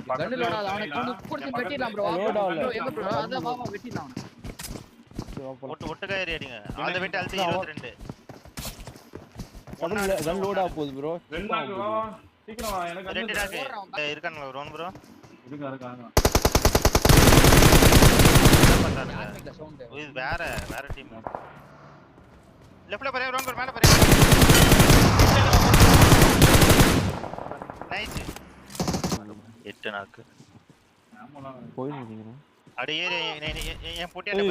கண்ணுல அவனை கூடி வெட்டிடலாம் ப்ரோ. எங்க ப்ரோ அதான் வா வெட்டிடலாம் அவனை. ஒட்டுக்கா ஏறி அடிங்க. All the way to 22. Gun load ஆ போகுது ப்ரோ. சீக்கிரம் எனக்கு ரெண்டு டாக் இருக்கானுங்க ரோன் ப்ரோ. இருக்காங்க. இது வேற டீம். லெஃப்ட்ல பாரு ரோன் ப்ரோ மேல பாரு. நைஸ். 8 நாக்கு. போய் நிக்கிறேன். அட ஏறி என் போட்டியாண்ட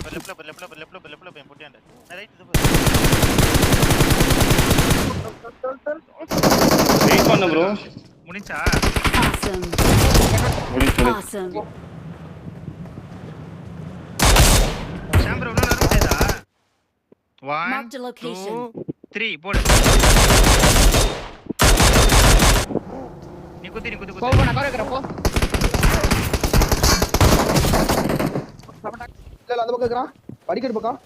பாரு. லெஃப்ட்ல போய் போட்டியாண்ட. ரைட் இது பாரு. வெயிட் பண்ணு ப்ரோ. முடிஞ்சா? Awesome. ஷாம் ப்ரோ இன்னொரு முடிஞ்சதா? 1 2 3 போடு. நீ குத்தி போ நான் கரெக்றேன் போ. இல்ல அந்த பக்கம் இருக்கறான். படிக்கட் பக்கம்.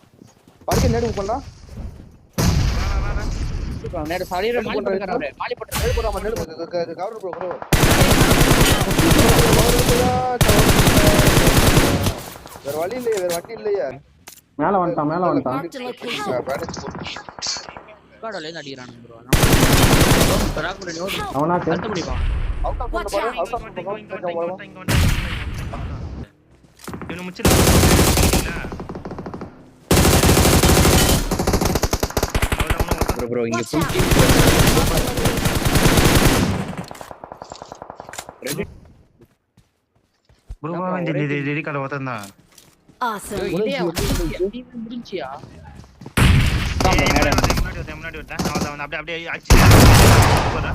படிக்கட் நேடு பண்றான். நேடு சரீர மாலி போட்டுக்கறானே. மாலி போட்டு நேடு போறாம நேடு கவர் ப்ரோ ப்ரோ. வேற வழி இல்லையே, வேற வண்டி இல்லையே. மேல வந்துட்டான். காடல இருந்து அடிக்குறானே ப்ரோ. பராக்குல நோட் அவனா கட்ட முடியுமா? அவுட் ஆஃப் பண்ண பாரு. அவுட் ஆஃப் பண்ண. இவனை முச்சிடலாம். ப்ரோ இங்க ஃபுல் ரெடி ப்ரோ இந்த ரெடி கால வந்தா Awesome. இதே முடிஞ்சியா? முன்னாடி வரேன். அவன் அப்படியே அடிச்சு போறா.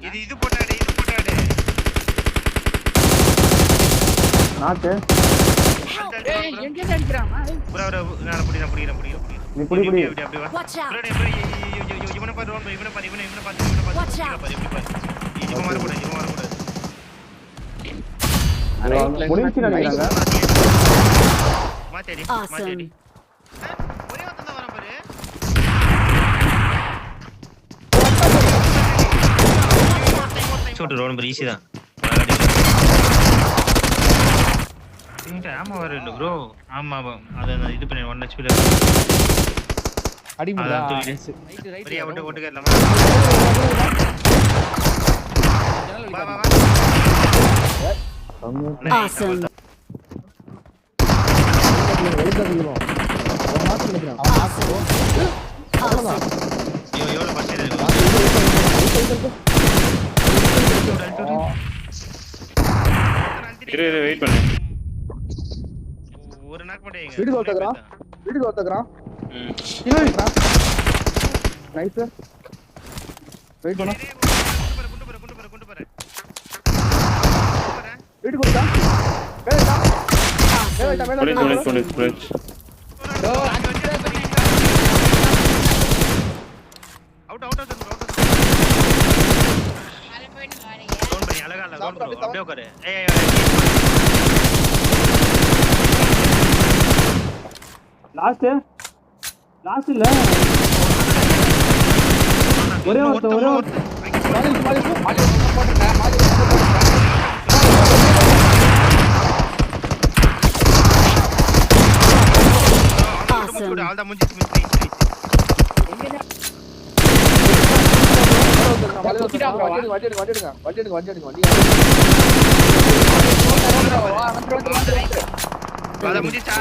இது போட்டாடே. நாக்கு. ஏய் எங்க அடிக்குறான்? ப்ரோ நான் புடிறேன். நீ புடி. அப்படியே வா. Watch out. ப்ரோ இவனை பாரு ரோன் இவனை பாரு. Watch out. இவன் வரக்கூடாது. முடிச்சு நினைக்கிறாங்க. மாத்தேடி. Awesome. ஒரே ஒருத்தன் தான் வரான் பாரு. ஷாட் ரோன் ஈஸி தான். ஆமா வர இல்ல ப்ரோ. ஆமா அத இது பண்ணி 1 HP ல அடிமுடா. ரைட் பெரிய ஓட்டு கேட்கலாமா? வா. Awesome. எவ்வளவு பர்சன்ட் இருக்கு? இரு வெயிட் பண்ணு. ஒரு நாக் போடுங்க. வீட்டுக்கு ஒருத்தக்கறான். நைஸ். வெயிட் பண்ணு. குண்டு பாரு. வீட்டுக்கு ஒருத்தா. மேல. புலிஸ். அவுட் மேல போயிட்டு வாரீங்க. டோன் பண்ணி அழகா இல்ல டோன் ப்ரோ அப்படியே உட்காரு. ஏய் லாஸ்ட் இல்ல. ஒரே ஒருத்தன். Awesome. ஆல்தா முடிஞ்சிச்சு. அத முடிச்சா